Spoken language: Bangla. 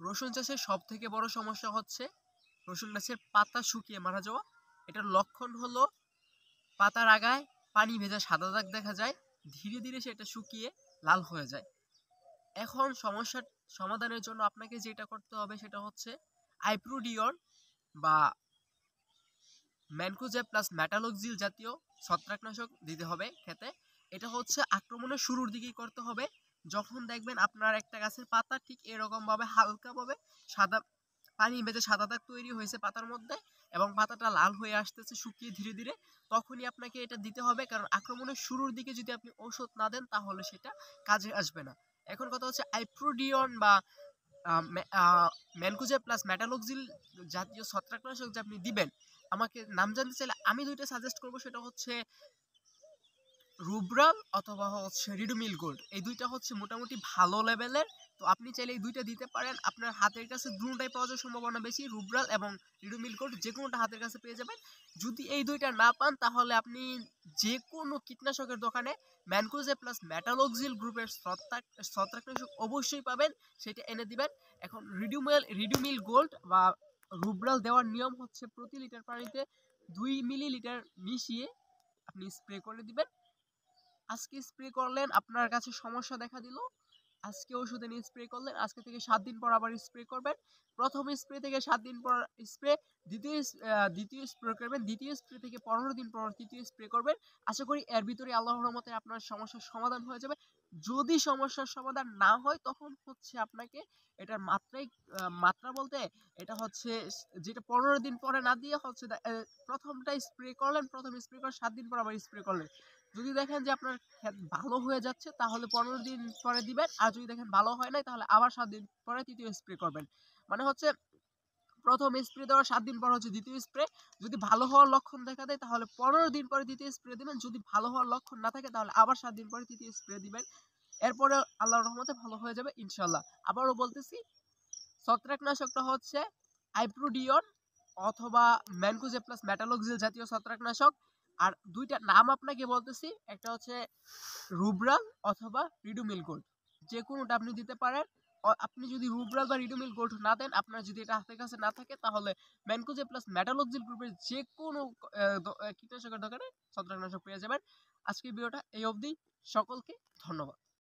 রসুন চাষের সবথেকে বড় সমস্যা হচ্ছে রসুন গাছের পাতা শুকিয়ে মারা যাওয়া। এটার লক্ষণ হলো পাতার আগায় পানি ভেজা সাদা দাগ দেখা যায়, ধীরে ধীরে সেটা শুকিয়ে লাল হয়ে যায়। এখন সমস্যার সমাধানের জন্য আপনাকে যেটা করতে হবে সেটা হচ্ছে আইপ্রোডিয়ন বা ম্যানকোজেব প্লাস মেটালক্সিল জাতীয় ছত্রাকনাশক দিতে হবে খেতে। এটা হচ্ছে আক্রমণের শুরুর দিকেই করতে হবে, যখন দেখবেন আপনার একটা গাছের পাতা ঠিক এরকম ভাবে হালকাভাবে সাদা পানি ভেজে সাদা দাগ তৈরি হয়েছে পাতার মধ্যে এবং পাতাটা লাল হয়ে আসতেছে শুকিয়ে ধীরে ধীরে, তখনই আপনাকে এটা দিতে হবে। কারণ আক্রমণের শুরুর দিকে যদি আপনি ঔষধ না দেন তাহলে সেটা কাজে আসবে না। এখন কথা হচ্ছে আইপ্রোডিয়ন বা ম্যানকোজেব প্লাস মেটালক্সিল জাতীয় ছত্রাকনাশক যে আপনি দিবেন, আমাকে নাম জানতে চাইলে আমি দুইটা সাজেস্ট করবো। সেটা হচ্ছে রুব্রাল অথবা হচ্ছে রিডোমিল গোল্ড। এই দুইটা হচ্ছে মোটামুটি ভালো লেভেলের, তো আপনি চাইলে এই দুইটা দিতে পারেন। আপনার হাতের কাছে দুটোটাই পাওয়া যাওয়ার সম্ভাবনা বেশি, রুব্রাল এবং রিডোমিল গোল্ড যে কোনোটা হাতের কাছে পেয়ে যাবেন। যদি এই দুইটা না পান তাহলে আপনি যে কোনো কীটনাশকের দোকানে ম্যানকোজেব প্লাস মেটালক্সিল গ্রুপের ছত্রাকনাশক অবশ্যই পাবেন, সেটা এনে দিবেন। এখন রিডোমিল গোল্ড বা রুব্রাল দেওয়ার নিয়ম হচ্ছে প্রতি লিটার পানিতে 2 মিলিলিটার মিশিয়ে আপনি স্প্রে করে দিবেন। আজকে স্প্রে করলেন, আপনার কাছে সমস্যা দেখা দিল, আজকে ওষুধ এনে স্প্রে করলেন, আজকে থেকে 7 দিন পর আবার স্প্রে করবেন। প্রথম স্প্রে থেকে 7 দিন পর স্প্রে, দ্বিতীয় স্প্রে করবেন, দ্বিতীয় স্প্রে থেকে 15 দিন পর তৃতীয় স্প্রে করবেন। আশা করি এর ভিতরে আল্লাহর রহমতে আপনার সমস্যার সমাধান হয়ে যাবে। যদি সমস্যার সমাধান না হয় তখন হচ্ছে আপনাকে এটার মাত্রা বলতে এটা হচ্ছে যেটা 15 দিন পরে না দিয়ে হচ্ছে প্রথমটা স্প্রে করলেন, প্রথম স্প্রে করে 7 দিন পর আবার স্প্রে করলেন। যদি দেখেন যে আপনার ক্ষেত ভালো হয়ে যাচ্ছে তাহলে 15 দিন পরে দিবেন, আর যদি দেখেন ভালো হয় নাই তাহলে আবার 7 দিন পরে তৃতীয় স্প্রে করবেন। মানে হচ্ছে প্রথম স্প্রে দেওয়ার 7 দিন পর হচ্ছে দ্বিতীয় স্প্রে। যদি ভালো হওয়ার লক্ষণ দেখা দেয় তাহলে 15 দিন পরে দ্বিতীয় স্প্রে দিবেন। যদি ভালো হওয়ার লক্ষণ না থাকে তাহলে আবার 7 দিন পরে তৃতীয় স্প্রে দিবেন। এরপরে আল্লাহর রহমতে ভালো হয়ে যাবে ইনশাল্লাহ। আবারও বলতেছি, ছত্রাকনাশকটা হচ্ছে আইপ্রোডিয়ন অথবা ম্যানকোজেব প্লাস মেটালক্সিল জাতীয় ছত্রাকনাশক। আর দুইটা নাম আপনাকে বলতেছি, একটা হচ্ছে রুব্রাল অথবা রিডোমিল গোল্ড, যে কোনোটা আপনি দিতে পারেন। আপনি যদি রুব্রাল বা রিডোমিল গোল্ড না দেন, আপনার যদি এটা হাতের কাছে না থাকে তাহলে ম্যানকোজেব প্লাস মেটালক্সিল গ্রুপের যে কোনো কীটনাশকের দোকানে ছত্রাকনাশক পেয়ে যাবেন। আজকের ভিডিওটা এই অবধি, সকলকে ধন্যবাদ।